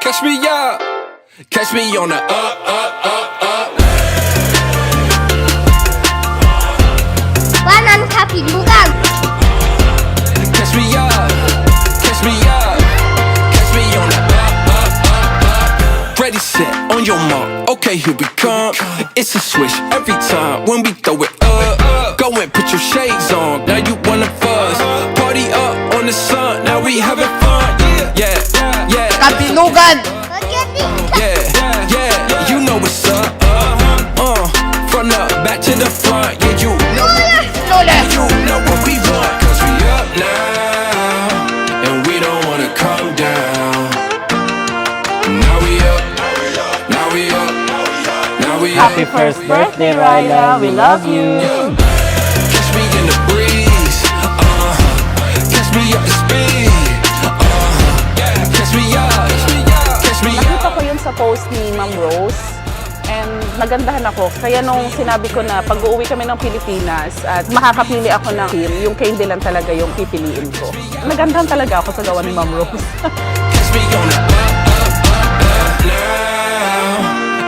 Catch me up. Catch me on the up. Banan kapit bukan. Catch me up. Catch me up. Catch me on the up. Ready, set, on your mark. Okay, here we come. It's a switch every time when we throw it up. Go and put your shades on. Now you wanna fuzz. Party up on the sun. Now we having fun. Yeah, yeah. Katinugan! Yeah, you know what's up. Front up, back to the front. Yeah, you know what we want. 'Cause we up now, and we don't wanna come down. Now we up, now we up, now we up. Happy first birthday, Ryla. We love you. Catch me in the breeze. Catch me up to speed. Catch me up, catch me up. Nakita ko yun sa post ni Ma'am Rose and nagandahan ako. Kaya nung sinabi ko na pag-uwi kami ng Pilipinas at makakapili ako ng team, yung Candy lang talaga yung pipiliin ko. Nagandahan talaga ako sa gawa ni Ma'am Rose. Catch me on the up now,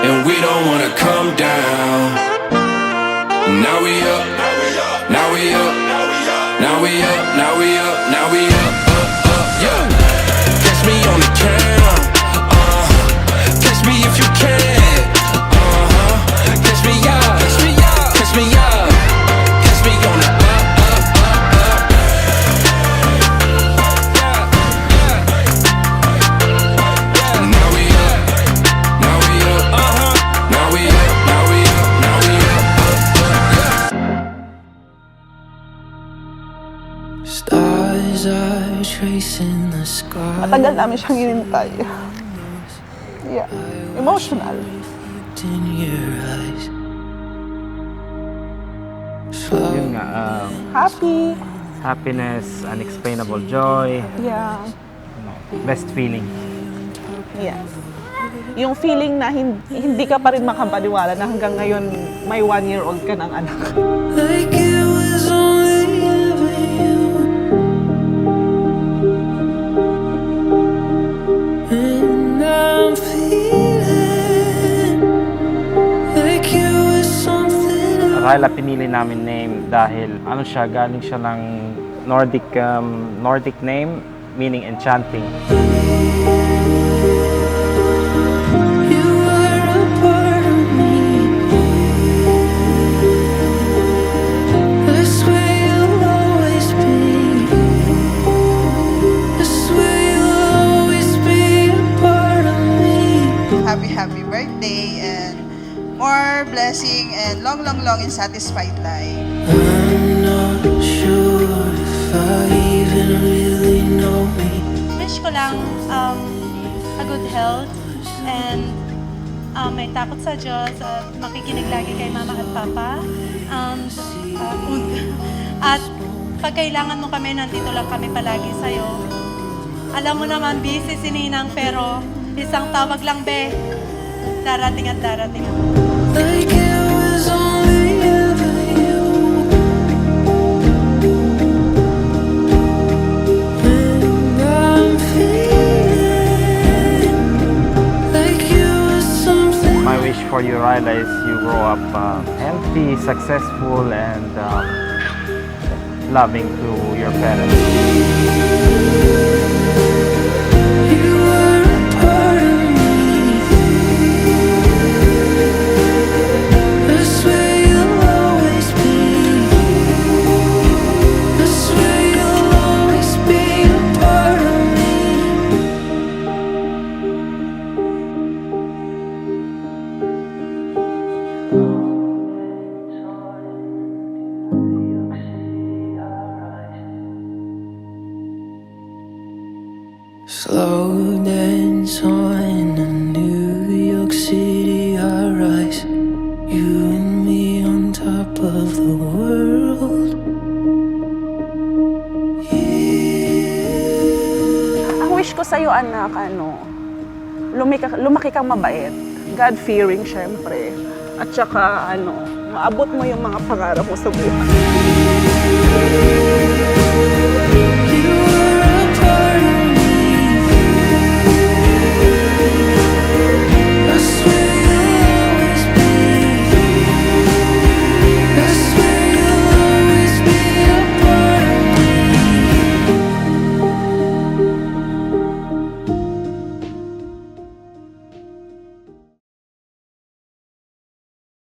and we don't wanna come down. Now we up, now we up, now we up, now we up, now we up, yeah. Catch me on the cam, catch me if you can, catch me up, catch me up, catch me up, catch me on the Now we up, now we up, now we up, now we up, now we up, Stars are tracing the sky. Matagal namin siyang hinintay. Yeah, emotional. In your eyes. Yun nga, Happy. happiness, unexplainable joy, Yeah. best feeling. Yes. Yung feeling na hindi ka pa rin makapaniwala na hanggang ngayon may 1-year-old ka ng anak. Like it was only ever you. And I'm feeling like it was something Ryla, pinili namin name dahil galing siya ng Nordic name, meaning enchanting. you were a part of me. I swear you'll always be. I swear you'll always be a part of me. Happy birthday and more blessing and long and satisfied life. I'm not sure if I even really know me. Wish ko lang a good health and may takot sa Diyos at makikinig lagi kay Mama at Papa. At pag kailangan mo kami, nandito lang kami palagi sa'yo. Alam mo naman, busy si Ninang, pero isang tawag lang, be. Darating at darating ako. Like it was only ever you. And I'm feeling like you was something. My wish for you, Ryla, is you grow up healthy, successful, and loving to your parents. You were a part of me. I swear you'll always be. I swear you'll always be a part of me. Slow dance on a New York City high rise. You and me on top of the world. Ang wish ko sa'yo, anak, lumaki kang mabait. God-fearing, syempre. At saka, maabot mo yung mga pangarap mo sa buhay.